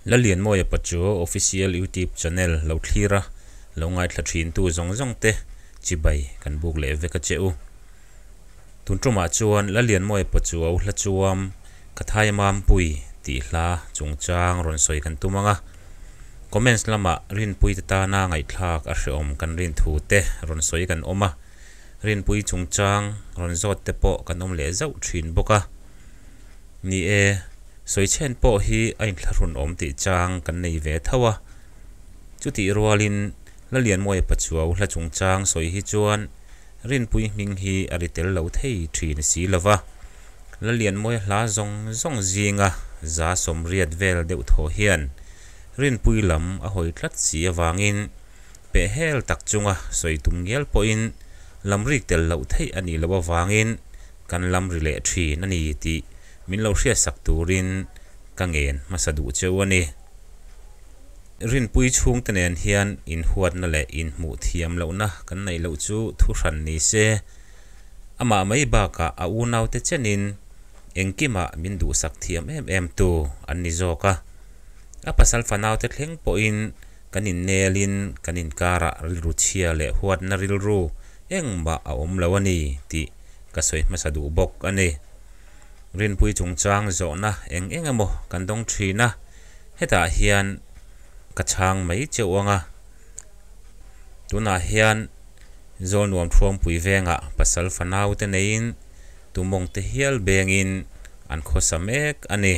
la lian mo ya pachu official YouTube channel lo thira lo ngai thla thin tu zong zong te chibai kan buk le ve ka cheu tun tuma chuan la lian mo ya pachu au hla chuam kathai mam pui ti hla chungchang ron soi kan tumanga comments lama rin pui ta na ngai thlak a hreom kan rin thu te ron soi kan oma rin pui chungchang ron zot te po kan om le zau thin boka ni e soi chen po hi ain thlarun om ti chang kan nei ve thawa chuti rualin la lian moi pachuaw hla chungchang soi hi chuan rin pui hming hi aritel lo thei thin si lova la lian moi hla zong zong zinga za som riat vel deuh tho hian rin pui lam a hoi tlat si awangin pe hel tak chunga soi tum ngel po in lam rik tel lo thei ani lo awangin kan lam rile thin ani ti min lo hria sak turin kangen masadu chewani rin pui chung tenen hian in huat na le in mu thiam lo na kan nei lo chu thu ran ni se ama mai ba ka a u nau te chenin engkima min du sak thiam em tu an ni zoka a pasal fanau te thleng po in kanin nelin kanin kara ril ru chia le huat na ril ru engba a om lawani ti ka soi masadu bok ani rin pui chungchang zo na engamo kan dong thina heta hian kachang mai chewanga tuna hian zon nuam thuam pui venga pasal fanau te nein tumong te hial bengin an khosamek ani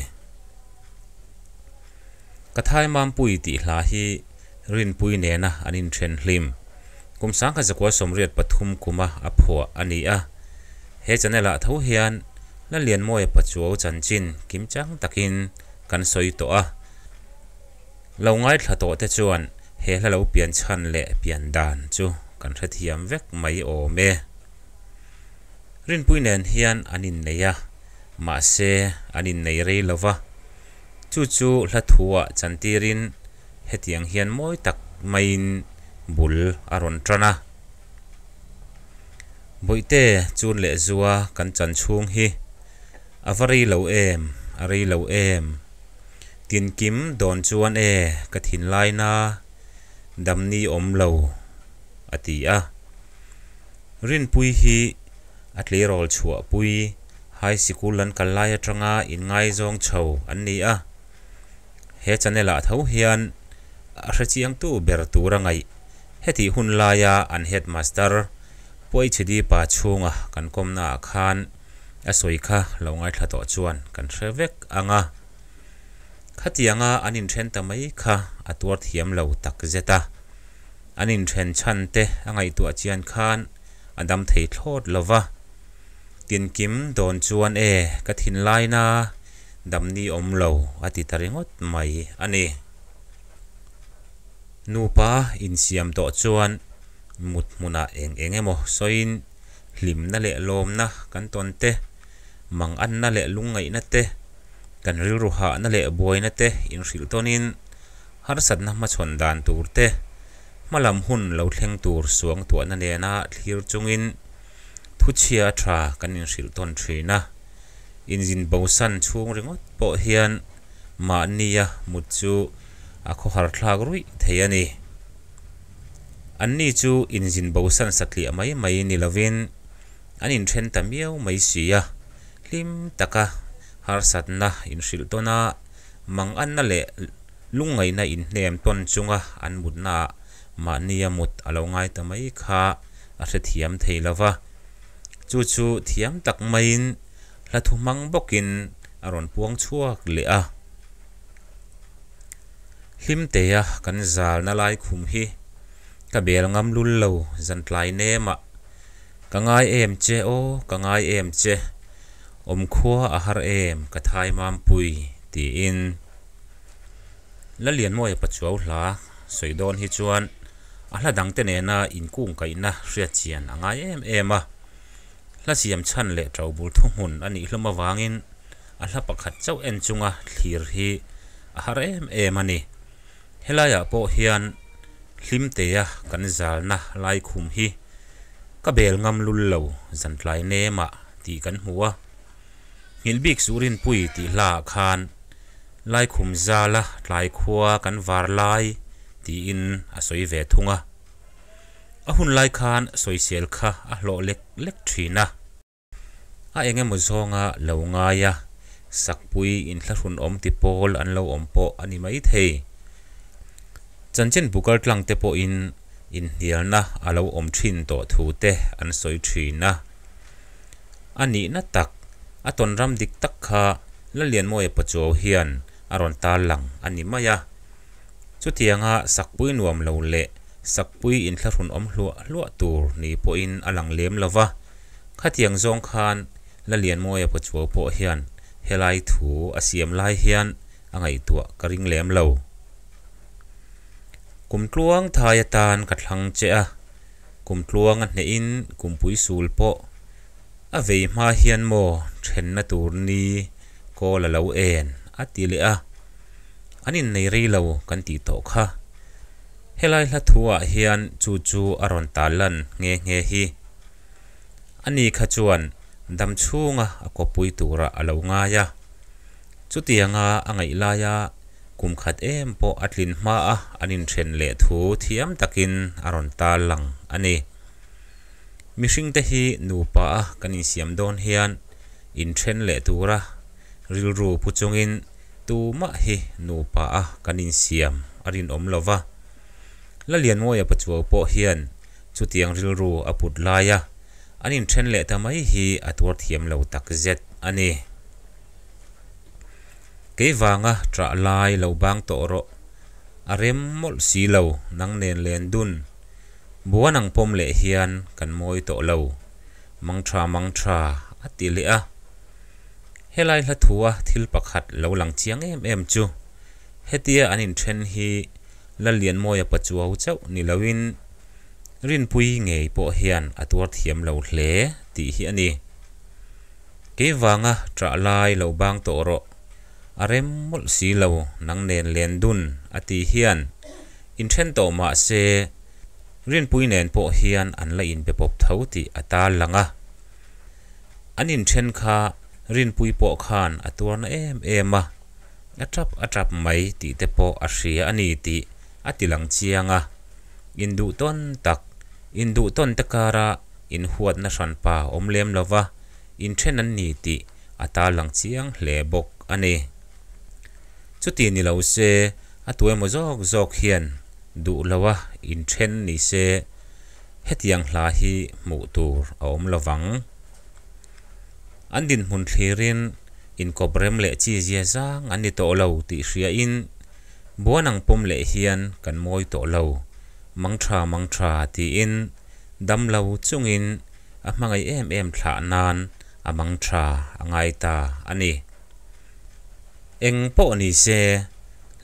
kathai mam pui ti hla hi rin pui ne na anin then hlim kumsang ka zakwa somriat pathum kuma apho ani a he chanela tho hian la lian moi pachuaw chanchin kimchang takin kan soi to a lo ngai thla to te chuan he hla lo pian chan le pian dan chu kan thathiam vek mai o me rin pui nen hian anin neya ma se anin nei rei lova chu chu hla thuwa chantirin hetiang hian moi tak main bul aron trana boite chun le zuwa kan chan chung hi avari lo em ari lo em tin kim don chuan e kathin lai na damni om lo atia rin pui hi atli rol chua pui high school an kalai atanga in ngai zong chho anni a he chanela tho hian a hrachiang tu ber turangai heti hun laya an headmaster poi chidi pa chunga kan komna khan asoi kha lo ngai thla to chuan kan hrevek anga khatianga anin then tamai kha atwar thiam lo tak zeta anin then chan te angai tu achian khan adam thei thlot lova tin kim don chuan e kathin laina damni om lo ati taringot mai ani nupa in siam to chuan mut muna engemo soin hlim na le lom na kan ton te mang an na le lungai na te kan ril ru ha na le boi na te in ril tonin har sat na ma chon dan tur te malam hun lo thleng tur suang tu na ne na thlir chungin thu chia tha kan in ril ton thina injin bosan chung ringot po hian ma niya mutchu a kho har thlag rui theiani anni chu injin bosan satli amai mai ni lovin anin then tamiau mai sia lim taka har satna in ril tona mang an na le lungai na in nem ton chunga an mutna ma niya mut alo ngai tamai kha a thiam theilawa chu chu thiam tak main la thumang bokin aron puang chuak le a hlim te ya kan zal na lai khum hi ka bel ngam lul lo zan tlai ne ma kangai em che o kangai em che om khua a har em ka thai mam pui ti in la lian moi pachuaw hla soidon hi chuan a hla dang te ne na in kung kai na hria chian angai em a la siam chan le traubul thungun ani hloma wangin a hla pakhat chau en chunga thlir hi a har em ani helaya po hian hlim te ya kan zal na lai khum hi ka bel ngam lul lo zan tlai ne ma ti kan huwa hilbik surin pui ti hla khan lai khum zala lai khua kan var lai ti in a soi ve thunga a hun lai khan soi sel kha a hlo lek thina a engemaw zonga lo nga ya sakpui in thlahun om ti pol an lo om po ani mai thei chanchen bukal tlang te po in hialna alo om thin to thu te an soi thina ani na tak aton ram dik tak kha la lian moi pacho hian aron ta lang ani maya chutianga sakpui nuam lo le sakpui in thlahun om hlu tur ni po in alang lem lova khatiang zong khan la lian moi pacho po hian helai thu asiam lai hian angai tua karing lem lo kum tluang thaya tan kathlang che a kum tluang a hnein kumpui sul po a vei ma hian mo then na tur ni ko la lo en atile a anin nei ri lo kan ti to kha helai hla thuwa hian chu aron talan nge hi ani kha chuan dam chunga akopui tura alo nga ya chutianga angai la ya kum khat em po atlin ma a anin then le thu thiam takin aron tal lang ani mishing te hi nu pa a kanin siam don hian in then le tura rilru puchungin tu ma hi nu pa a kanin siam arin om lova la lian moya pachuo po hian chutiang rilru aput la ya anin then le tamai hi atur thiam lo tak zet ani keiwanga tra lai lo bang to ro arem mol si lo nang nen len dun buanang pom le hian kan moi to lo mangtha atile a helai hla thuwa thil pakhat lo lang chiang em chu hetia anin then hi la lian moya pachuo chau ni lawin rin pui ngei po hian atur thiam lo hle ti hi ani keiwanga tra lai lo bang to ro arem mol si lo nang nen len dun ati hian in then to ma se rin pui nen po hian an la in pe pop thau ti ata langa anin then kha rin pui po khan atur na em a atrap mai ti te po a hria ani ti atilang chianga indu ton takara in huat na san pa omlem lova in then an ni ti ata lang chiang hle bok ani chuti ni lo se atue mo zok hian du lawa in then ni se hetiang hla hi mu tur om lawang andin mun thlirin in kobrem le chi zia zang ani to lo ti hria in buanang pom le hian kan moi to lo mangtha ti in dam lo chungin a hmangai em thla nan a mangtha angai ta ani eng po ni se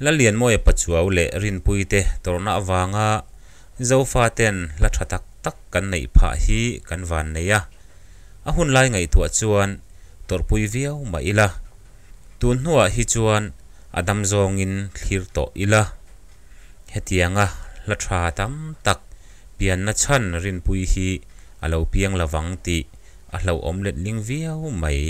la lian moi pachuau le rin pui te torna wanga zofa ten la thatak tak kan nei pha hi kan van neya a hun lai ngai tua chuan torpui viau ma ila tun hnuah hi chuan adam zongin thlir to ila hetianga la tha tam tak pian na chan rin pui hi alo piang lawang ti a hlo omlet ling viau mai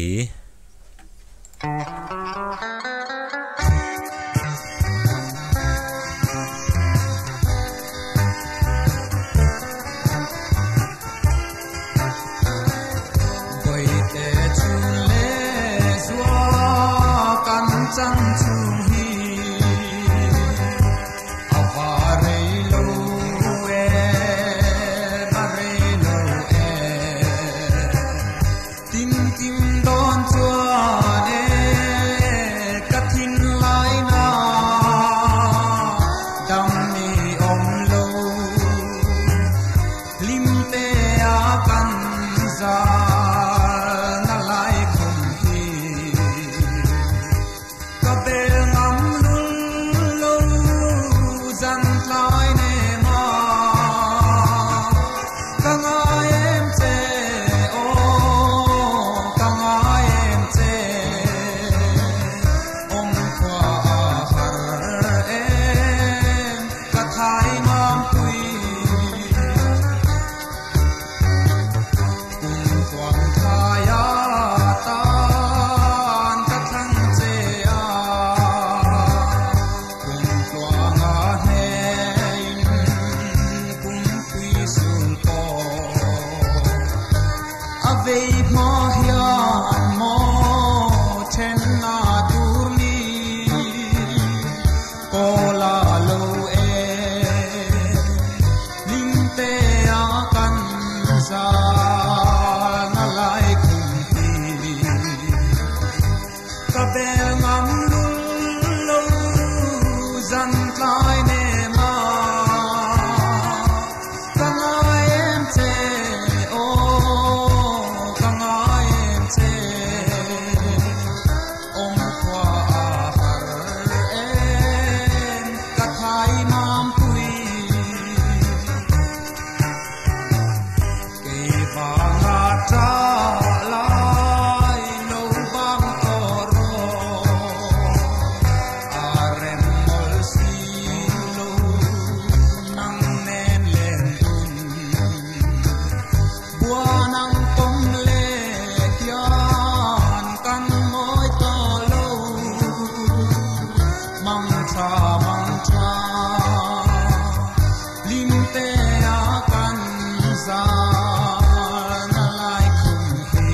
Kabe vei mo hian mo chen na tur ni ko la lo e lim te a kan sa na lai kum ti ka bel ngam lul lo zan tlai ne ma ka ngai em te o ka ngai em te om kwa har em ka thai mam pui ke va nga ta lai lo bang to ro arem mol si lo nang nen len bua nang tom le kian kan moi to lo mang cha lim te a kan za na lai kum hi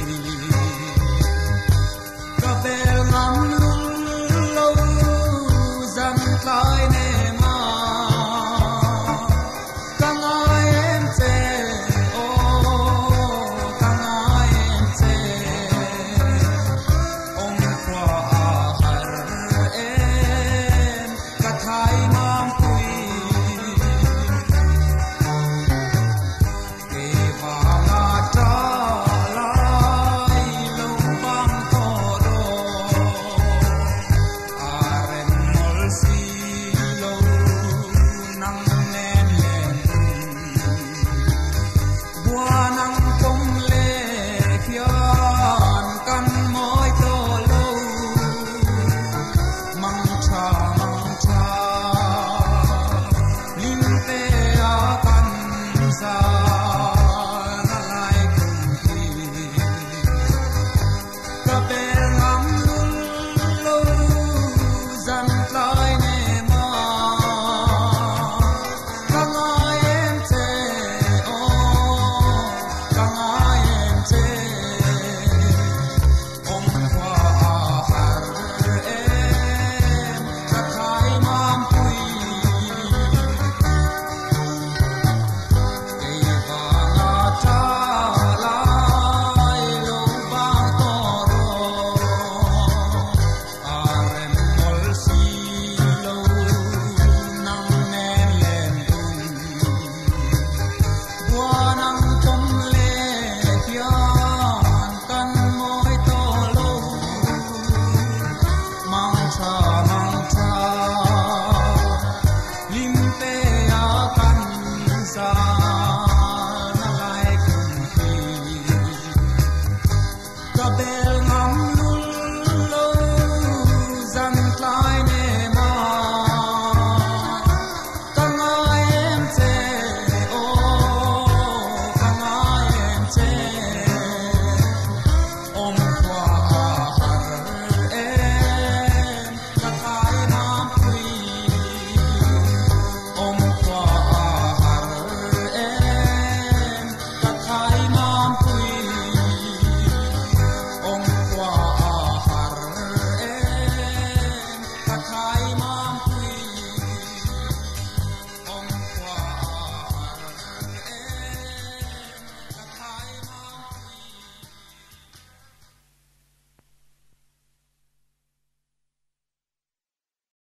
ka bel ngam lul lo zan tlai ne ma ka ngai em te o ka ngai em te om kwa har em ka thai mam pui ke va nga ta lai lo bang to ro arem mol si lo nang nen len bua nang tom le kian kan moi to lo mang cha lim te a kan sa na lai kum hi ka bel ngam lul lo zan tlai ne ma ka ngai em te o ka ngai em te om kwa har em ka thai mam pui ke va nga ta lai lo bang to ro arem mol si lo nang nen len bua nang tom le kian kan moi to lo mang cha lim te a kan sa na lai kum hi ka bel